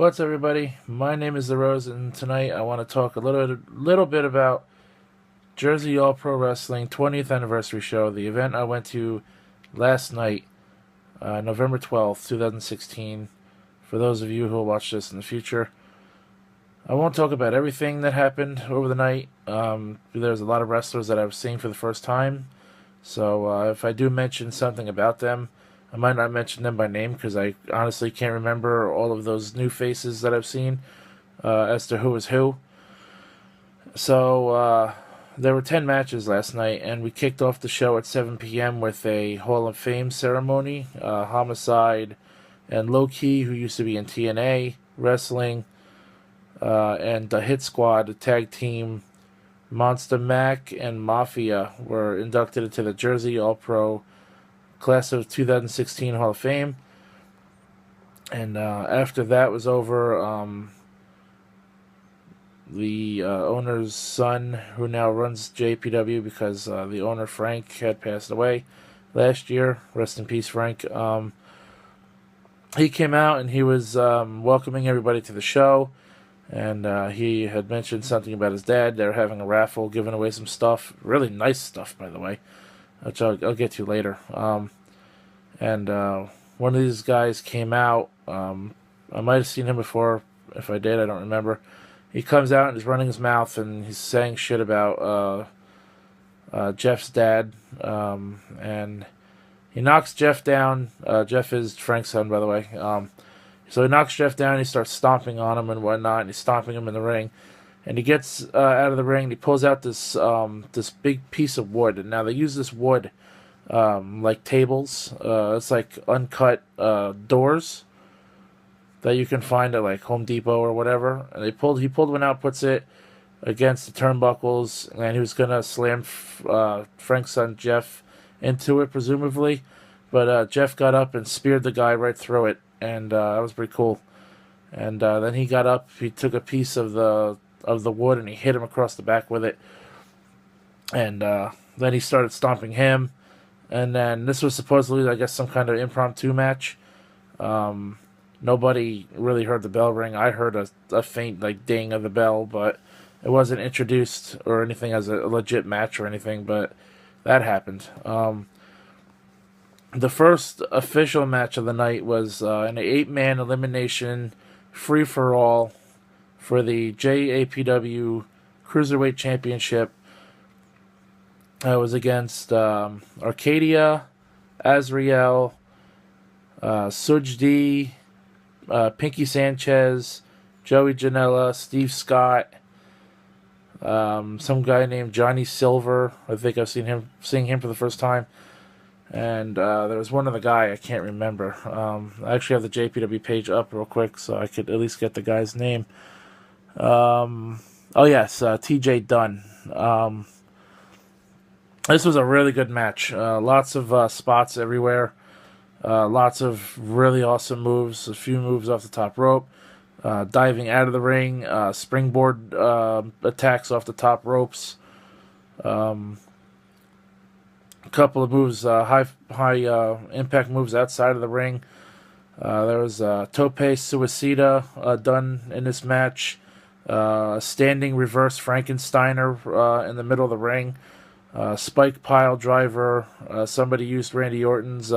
What's up, everybody? My name is The Rose, and tonight I want to talk a little bit about Jersey All Pro Wrestling 20th Anniversary Show, the event I went to last night, November 12th, 2016. For those of you who will watch this in the future, I won't talk about everything that happened over the night. There's a lot of wrestlers that I've seen for the first time, so if I do mention something about them, I might not mention them by name because I honestly can't remember all of those new faces that I've seen as to who is who. So there were 10 matches last night, and we kicked off the show at 7 p.m. with a Hall of Fame ceremony. Homicide and Low Key, who used to be in TNA Wrestling, and the Hit Squad, a tag team, Monster Mac and Mafia, were inducted into the Jersey All Pro Class of 2016 Hall of Fame. And after that was over, the owner's son, who now runs JAPW because the owner, Frank, had passed away last year. Rest in peace, Frank. He came out and he was welcoming everybody to the show. And he had mentioned something about his dad. They're having a raffle, giving away some stuff. Really nice stuff, by the way, which I'll get to later. And one of these guys came out. I might have seen him before. If I did, I don't remember. He comes out and he's running his mouth and he's saying shit about Jeff's dad. And he knocks Jeff down. Jeff is Frank's son, by the way. So he knocks Jeff down and he starts stomping on him and whatnot. And he's stomping him in the ring. And he gets out of the ring and he pulls out this big piece of wood. And now they use this wood like tables. It's like uncut doors that you can find at like Home Depot or whatever. And he pulled one out, puts it against the turnbuckles, and he was gonna slam Frank's son Jeff into it, presumably. But Jeff got up and speared the guy right through it, and that was pretty cool. And then he got up, he took a piece of the wood and he hit him across the back with it. And then he started stomping him. And then this was supposedly, I guess, some kind of impromptu match. Nobody really heard the bell ring. I heard a faint like ding of the bell, but it wasn't introduced or anything as a legit match or anything, but that happened. The first official match of the night was an 8-man elimination free-for-all for the JAPW Cruiserweight Championship. It was against Arcadia, Azrael, Suj D, Pinky Sanchez, Joey Janela, Steve Scott, some guy named Johnny Silver. I think I've seeing him for the first time. And there was one other guy I can't remember. I actually have the JPW page up real quick so I could at least get the guy's name. Oh yes, TJ Dunn. This was a really good match. Lots of spots everywhere. Lots of really awesome moves. A few moves off the top rope. Diving out of the ring. Springboard attacks off the top ropes. A couple of moves, high impact moves outside of the ring. There was Tope Suicida done in this match. Standing reverse Frankensteiner in the middle of the ring. Spike pile driver. Somebody used Randy Orton's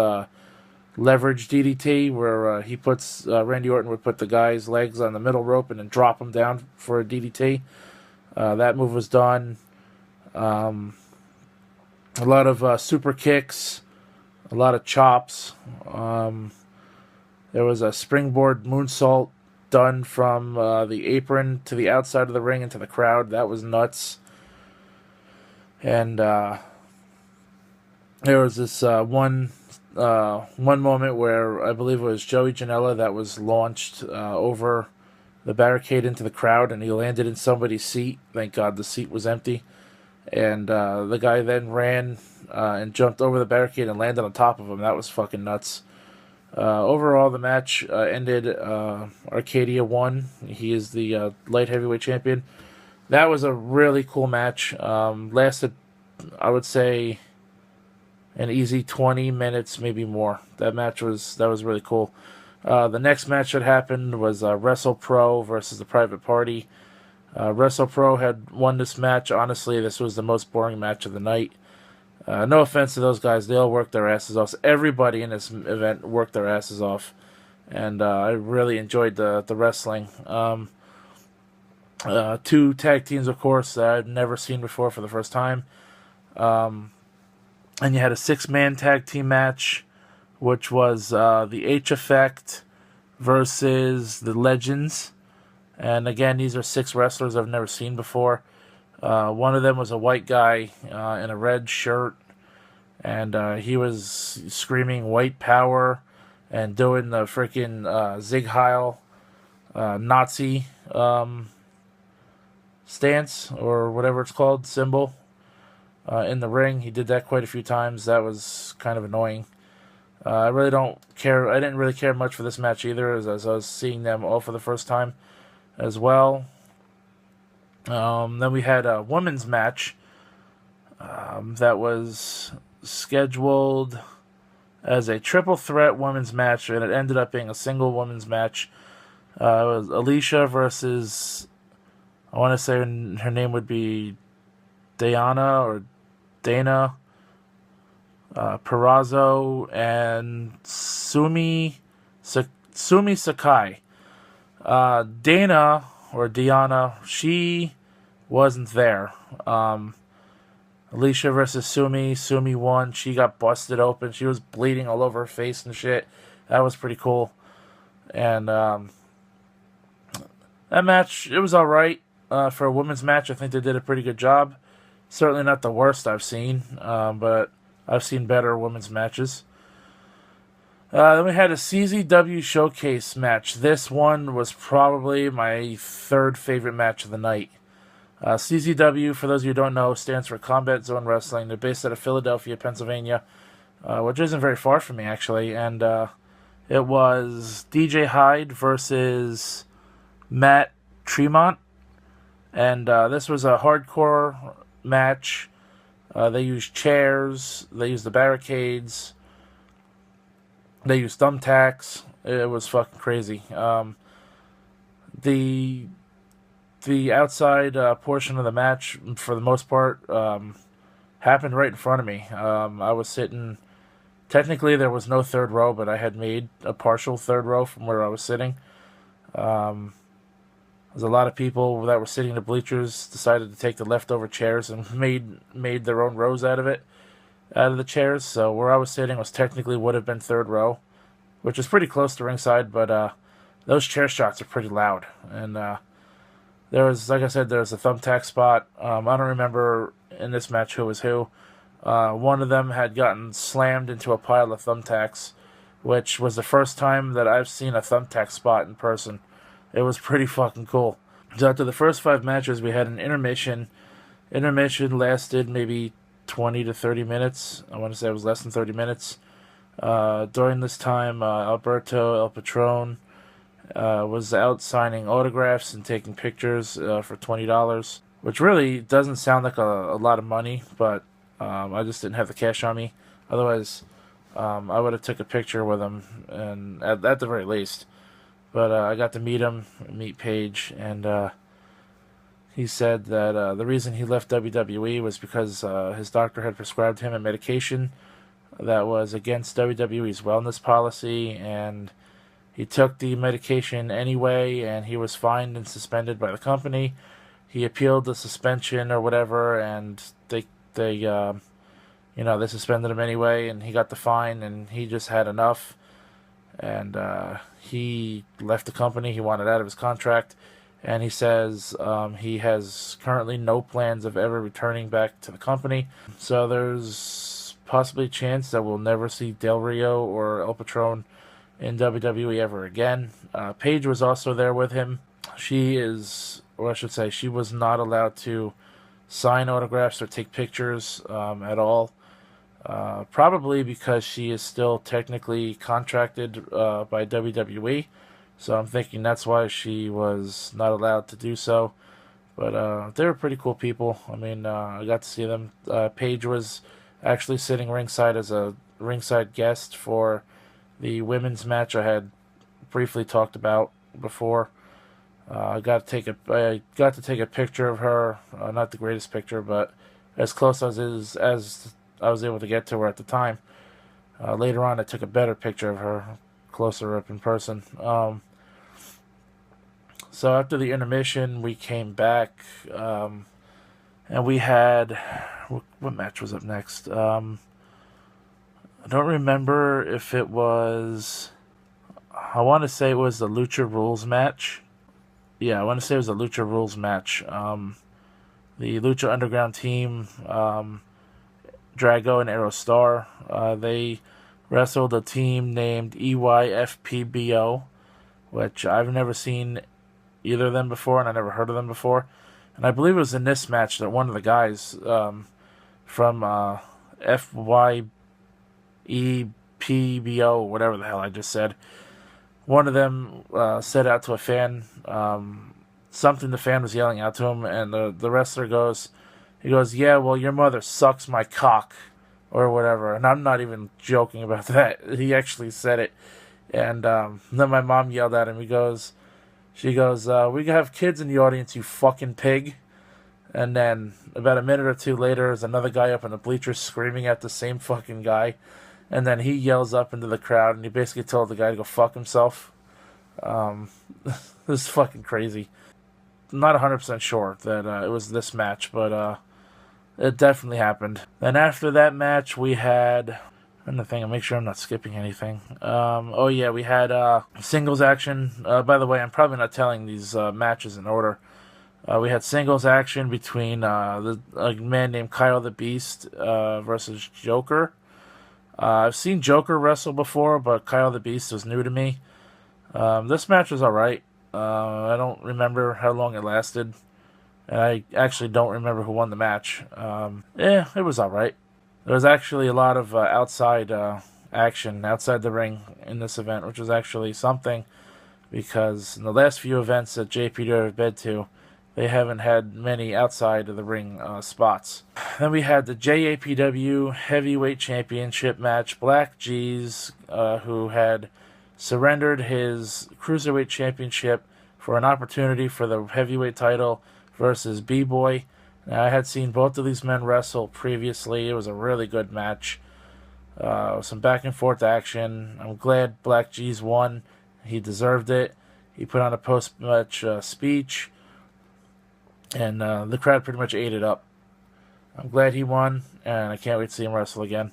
leverage DDT, where he puts Randy Orton would put the guy's legs on the middle rope and then drop him down for a DDT. That move was done. A lot of super kicks, a lot of chops. There was a springboard moonsault done from the apron to the outside of the ring into the crowd. That was nuts. And there was this one moment where I believe it was Joey Janela that was launched over the barricade into the crowd, and he landed in somebody's seat. Thank God the seat was empty. And the guy then ran and jumped over the barricade and landed on top of him. That was fucking nuts. Overall, the match ended. Arcadia won. He is the light heavyweight champion. That was a really cool match. Lasted, I would say, an easy 20 minutes, maybe more. That was really cool. The next match that happened was Wrestle Pro versus the Private Party. Wrestle Pro had won this match. Honestly, this was the most boring match of the night. No offense to those guys, they all worked their asses off. Everybody in this event worked their asses off, and I really enjoyed the wrestling. Two tag teams, of course, that I'd never seen before for the first time. And you had a 6-man tag team match, which was the H Effect versus the Legends. And again, these are 6 wrestlers I've never seen before. One of them was a white guy in a red shirt, and he was screaming white power and doing the freaking Zig Heil Nazi stance, or whatever it's called, symbol, in the ring. He did that quite a few times. That was kind of annoying. I really don't care. I didn't really care much for this match either, as I was seeing them all for the first time as well. Then we had a women's match that was scheduled as a triple threat women's match, and it ended up being a single women's match. It was Alicia versus, I want to say her name would be Diana or Dana Perazzo, and Sumi Sakai. Dana, or Diana, she wasn't there. Alicia versus Sumi. Sumi won. She got busted open. She was bleeding all over her face and shit. That was pretty cool. And that match, it was alright. For a women's match, I think they did a pretty good job. Certainly not the worst I've seen, but I've seen better women's matches. Then we had a CZW Showcase match. This one was probably my third favorite match of the night. CZW, for those of you who don't know, stands for Combat Zone Wrestling. They're based out of Philadelphia, Pennsylvania, which isn't very far from me, actually. And it was DJ Hyde versus Matt Tremont. And this was a hardcore match. They used chairs. They used the barricades. They used thumbtacks. It was fucking crazy. The outside portion of the match, for the most part, happened right in front of me. I was sitting... Technically, there was no third row, but I had made a partial third row from where I was sitting. There's a lot of people that were sitting in the bleachers decided to take the leftover chairs and made their own rows out of the chairs. So where I was sitting was technically would have been third row, which is pretty close to ringside, but those chair shots are pretty loud. And there was, like I said, there was a thumbtack spot. I don't remember in this match who was who. One of them had gotten slammed into a pile of thumbtacks, which was the first time that I've seen a thumbtack spot in person. It was pretty fucking cool. So after the first 5 matches, we had an intermission. Intermission lasted maybe 20 to 30 minutes. I want to say it was less than 30 minutes. During this time, Alberto El Patron was out signing autographs and taking pictures for $20, which really doesn't sound like a lot of money, but I just didn't have the cash on me. Otherwise, I would have took a picture with him, and at the very least. But I got to meet Paige, and he said that the reason he left WWE was because his doctor had prescribed him a medication that was against WWE's wellness policy, and he took the medication anyway, and he was fined and suspended by the company. He appealed the suspension or whatever, and they suspended him anyway, and he got the fine, and he just had enough. And he left the company. He wanted out of his contract, and he says he has currently no plans of ever returning back to the company. So there's possibly a chance that we'll never see Del Rio or El Patron in WWE ever again. Paige was also there with him. She was not allowed to sign autographs or take pictures at all. Probably because she is still technically contracted by WWE, so I'm thinking that's why she was not allowed to do so. But they were pretty cool people. I mean, I got to see them. Paige was actually sitting ringside as a ringside guest for the women's match I had briefly talked about before. I got to take a picture of her. Not the greatest picture, but as close as I was able to get to her at the time. Later on, I took a better picture of her, closer up in person. So after the intermission, we came back, and we had what match was up next? I don't remember if it was. I want to say it was the Lucha Rules match. Yeah, I want to say it was the Lucha Rules match. The Lucha Underground team, Drago and Aerostar, they wrestled a team named EYFPBO, which I've never seen either of them before, and I never heard of them before. And I believe it was in this match that one of the guys from FYEPBO, whatever the hell I just said, one of them said out to a fan something the fan was yelling out to him, and the wrestler goes, yeah, well, your mother sucks my cock, or whatever. And I'm not even joking about that. He actually said it. And then my mom yelled at him. She goes, we have kids in the audience, you fucking pig. And then about a minute or two later, there's another guy up in the bleachers screaming at the same fucking guy. And then he yells up into the crowd, and he basically told the guy to go fuck himself. This is fucking crazy. I'm not 100% sure that it was this match, but it definitely happened. Then after that match, we had... I'm trying to make sure I'm not skipping anything. We had singles action. By the way, I'm probably not telling these matches in order. We had singles action between a man named Kyle the Beast versus Joker. I've seen Joker wrestle before, but Kyle the Beast was new to me. This match was alright. I don't remember how long it lasted. And I actually don't remember who won the match. It was alright. There was actually a lot of outside action outside the ring in this event, which was actually something, because in the last few events that JPW have been to, they haven't had many outside of the ring spots. Then we had the JAPW Heavyweight Championship match. Black G's, who had surrendered his Cruiserweight Championship for an opportunity for the heavyweight title versus B-Boy. Now, I had seen both of these men wrestle previously. It was a really good match. Some back and forth action. I'm glad Black G's won. He deserved it. He put on a post-match speech, and the crowd pretty much ate it up. I'm glad he won, and I can't wait to see him wrestle again.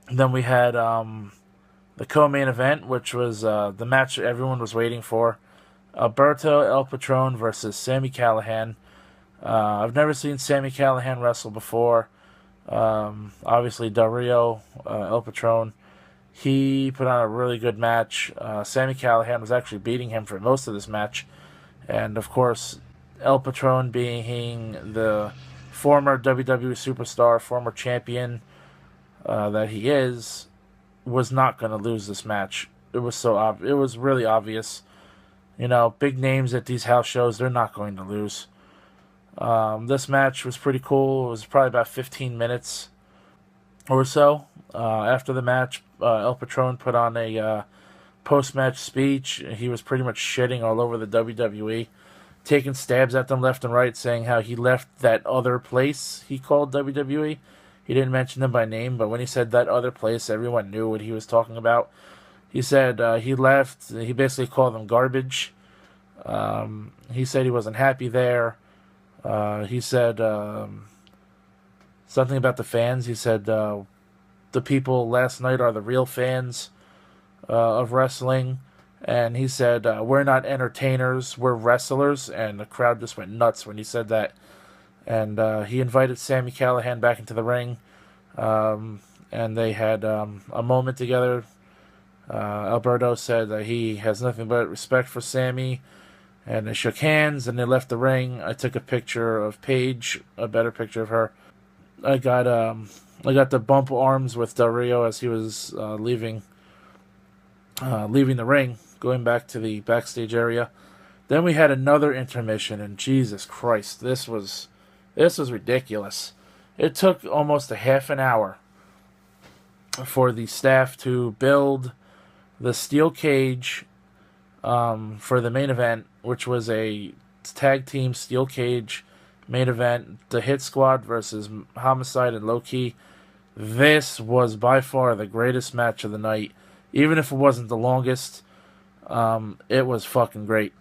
And then we had the co-main event, which was the match everyone was waiting for. Alberto El Patron versus Sami Callihan. I've never seen Sami Callihan wrestle before. Obviously, Del Rio, El Patron, he put on a really good match. Sami Callihan was actually beating him for most of this match. And, of course, El Patron, being the former WWE superstar, former champion that he is, was not going to lose this match. It was it was really obvious. You know, big names at these house shows, they're not going to lose. This match was pretty cool. It was probably about 15 minutes or so. After the match, El Patron put on a post-match speech. He was pretty much shitting all over the WWE, taking stabs at them left and right, saying how he left that other place he called WWE. He didn't mention them by name, but when he said that other place, everyone knew what he was talking about. He said he left. He basically called them garbage. He said he wasn't happy there. He said something about the fans. He said the people last night are the real fans of wrestling. And he said, we're not entertainers, we're wrestlers. And the crowd just went nuts when he said that. And he invited Sami Callihan back into the ring. And they had a moment together. Alberto said that he has nothing but respect for Sami. And they shook hands and they left the ring. I took a picture of Paige, a better picture of her. I got the bump arms with Del Rio as he was leaving the ring, going back to the backstage area. Then we had another intermission, and Jesus Christ, this was ridiculous. It took almost a half an hour for the staff to build the steel cage for the main event, which was a tag team steel cage main event, the Hit Squad versus Homicide and Low Key. This was by far the greatest match of the night. Even if it wasn't the longest, it was fucking great.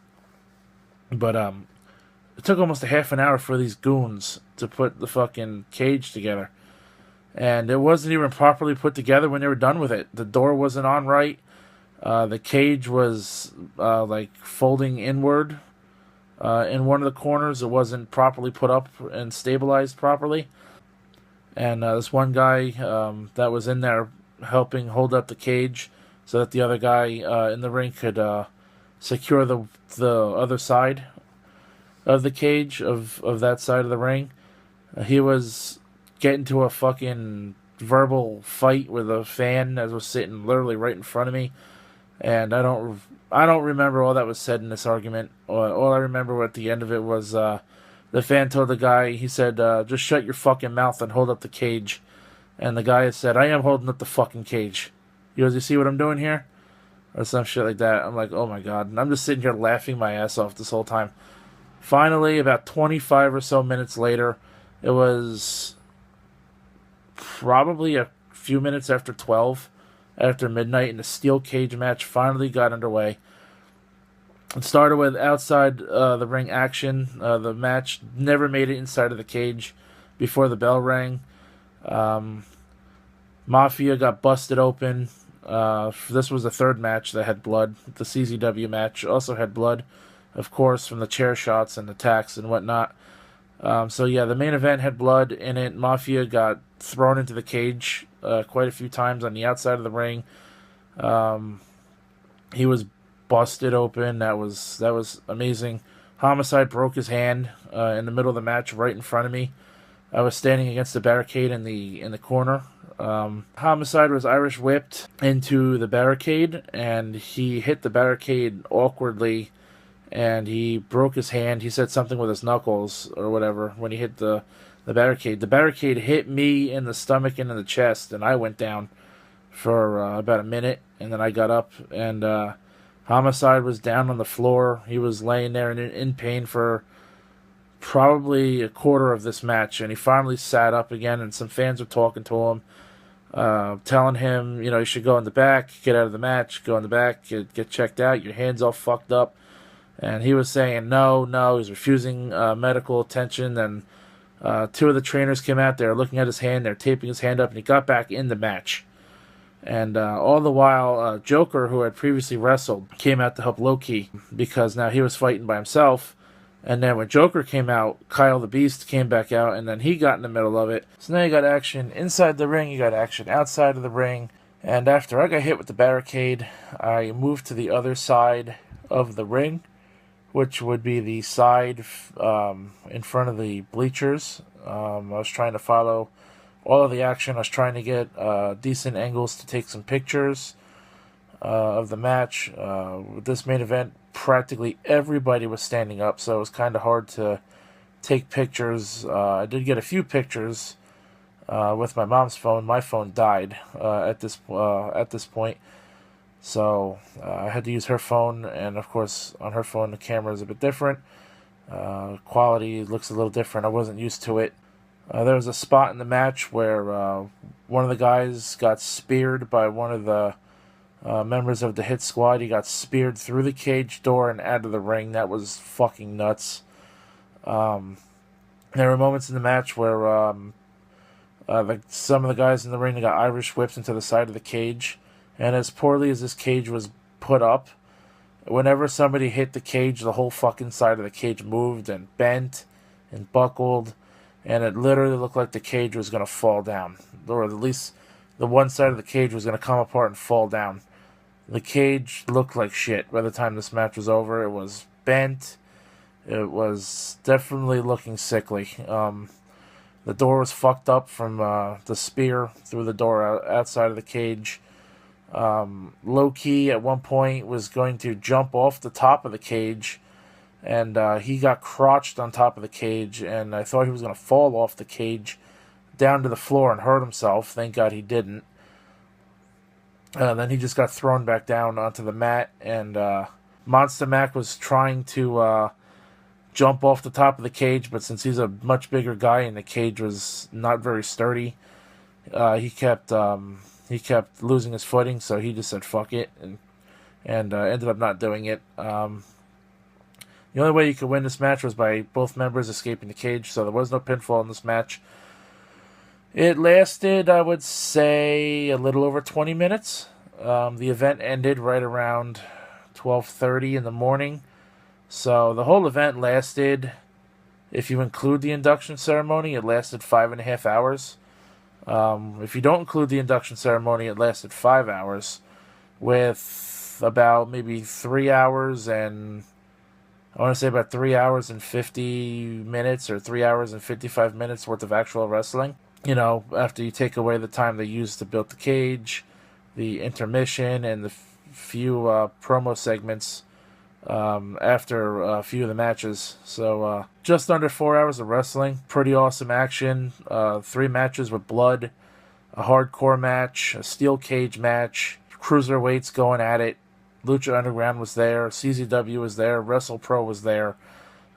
But it took almost a half an hour for these goons to put the fucking cage together. And it wasn't even properly put together when they were done with it. The door wasn't on right. The cage was like folding inward in one of the corners. It wasn't properly put up and stabilized properly. And this one guy that was in there helping hold up the cage so that the other guy in the ring could secure the other side of the cage of that side of the ring. He was getting to a fucking verbal fight with a fan that was sitting literally right in front of me, and I don't remember all that was said in this argument. All I remember at the end of it was the fan told the guy, he said, just shut your fucking mouth and hold up the cage. And the guy said, I am holding up the fucking cage. He goes, you see what I'm doing here? Or some shit like that. I'm like, oh my god. And I'm just sitting here laughing my ass off this whole time. Finally, about 25 or so minutes later, it was probably a few minutes after 12, after midnight, and the steel cage match finally got underway. It started with outside the ring action. The match never made it inside of the cage before the bell rang. Mafia got busted open. This was the third match that had blood. The CZW match also had blood, of course, from the chair shots and attacks and whatnot. So yeah, the main event had blood in it. Mafia got thrown into the cage quite a few times on the outside of the ring. He was busted open. That was amazing. Homicide broke his hand in the middle of the match, right in front of me. I was standing against the barricade in the corner. Homicide was Irish whipped into the barricade, and he hit the barricade awkwardly, and he broke his hand. He said something with his knuckles or whatever when he hit the barricade. The barricade hit me in the stomach and in the chest, and I went down for about a minute, and then I got up, and Homicide was down on the floor. He was laying there in pain for probably a quarter of this match, and he finally sat up again, and some fans were talking to him, telling him, you should go in the back, get out of the match, go in the back, get checked out, your hand's all fucked up. And he was saying no, he's refusing medical attention. And two of the trainers came out there looking at his hand, they're taping his hand up, and he got back in the match. And all the while, Joker, who had previously wrestled, came out to help Loki because now he was fighting by himself. And then when Joker came out, Kyle the Beast came back out, and then he got in the middle of it. So now you got action inside the ring, you got action outside of the ring. And after I got hit with the barricade, I moved to the other side of the ring, which would be the side in front of the bleachers. I was trying to follow all of the action. I was trying to get decent angles to take some pictures of the match. With this main event, practically everybody was standing up, so it was kind of hard to take pictures. I did get a few pictures with my mom's phone. My phone died at this point, so I had to use her phone, and of course on her phone the camera is a bit different. Quality looks a little different. I wasn't used to it. There was a spot in the match where one of the guys got speared by one of the members of the Hit Squad. He got speared through the cage door and out of the ring. That was fucking nuts. There were moments in the match where some of the guys in the ring got Irish whipped into the side of the cage. And as poorly as this cage was put up, whenever somebody hit the cage, the whole fucking side of the cage moved and bent and buckled. And it literally looked like the cage was going to fall down. Or at least the one side of the cage was going to come apart and fall down. The cage looked like shit by the time this match was over. It was bent. It was definitely looking sickly. The door was fucked up from the spear through the door outside of the cage. Low Key at one point was going to jump off the top of the cage, and he got crotched on top of the cage, and I thought he was going to fall off the cage down to the floor and hurt himself. Thank God he didn't. Then he just got thrown back down onto the mat, and Monster Mac was trying to jump off the top of the cage, but since he's a much bigger guy and the cage was not very sturdy, he kept losing his footing. So he just said "fuck it" and ended up not doing it. The only way you could win this match was by both members escaping the cage, so there was no pinfall in this match. It lasted, I would say, a little over 20 minutes. The event ended right around 12:30 in the morning. So the whole event lasted, if you include the induction ceremony, it lasted 5.5 hours. If you don't include the induction ceremony, it lasted 5 hours, with about maybe 3 hours and I want to say about 3 hours and 50 minutes or 3 hours and 55 minutes worth of actual wrestling. You know, after you take away the time they used to build the cage, the intermission, and the few promo segments after a few of the matches. So just under 4 hours of wrestling. Pretty awesome action. 3 matches with blood, a hardcore match, a steel cage match, cruiserweights going at it. Lucha Underground was there, CZW was there, WrestlePro was there.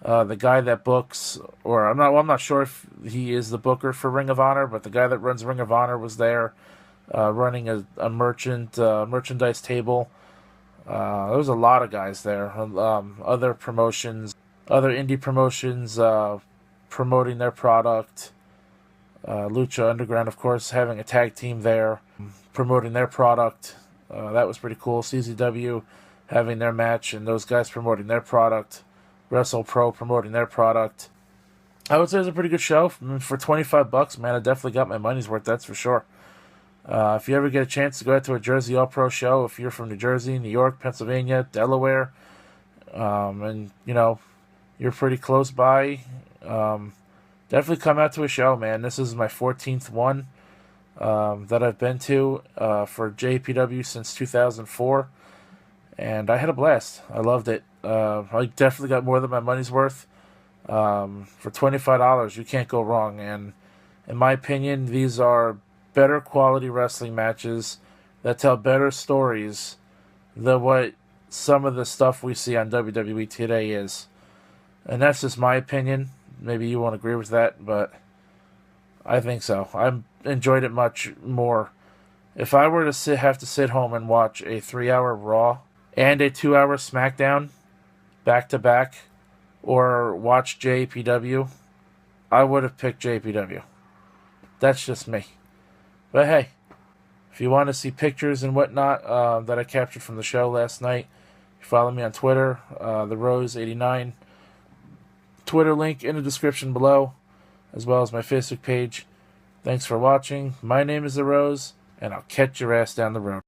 The guy that books, or I'm not sure if he is the booker for Ring of Honor, but the guy that runs Ring of Honor was there, running a merchandise table. There was a lot of guys there. Other promotions, other indie promotions, promoting their product. Lucha Underground, of course, having a tag team there, promoting their product. That was pretty cool. CZW having their match and those guys promoting their product. WrestlePro promoting their product. I would say it was a pretty good show. I mean, for $25, man, I definitely got my money's worth, that's for sure. If you ever get a chance to go out to a Jersey All-Pro show, if you're from New Jersey, New York, Pennsylvania, Delaware, and, you know, you're pretty close by, definitely come out to a show, man. This is my 14th one that I've been to for JPW since 2004, and I had a blast. I loved it. I definitely got more than my money's worth. For $25, you can't go wrong, and in my opinion, these are better quality wrestling matches that tell better stories than what some of the stuff we see on WWE today is. And that's just my opinion. Maybe you won't agree with that, but I think so. I enjoyed it much more. If I were to have to sit home and watch a 3-hour Raw and a 2-hour SmackDown back to back, or watch JPW, I would have picked JPW. That's just me. But hey, if you want to see pictures and whatnot that I captured from the show last night, follow me on Twitter, the Rose89. Twitter link in the description below, as well as my Facebook page. Thanks for watching. My name is The Rose, and I'll catch your ass down the road.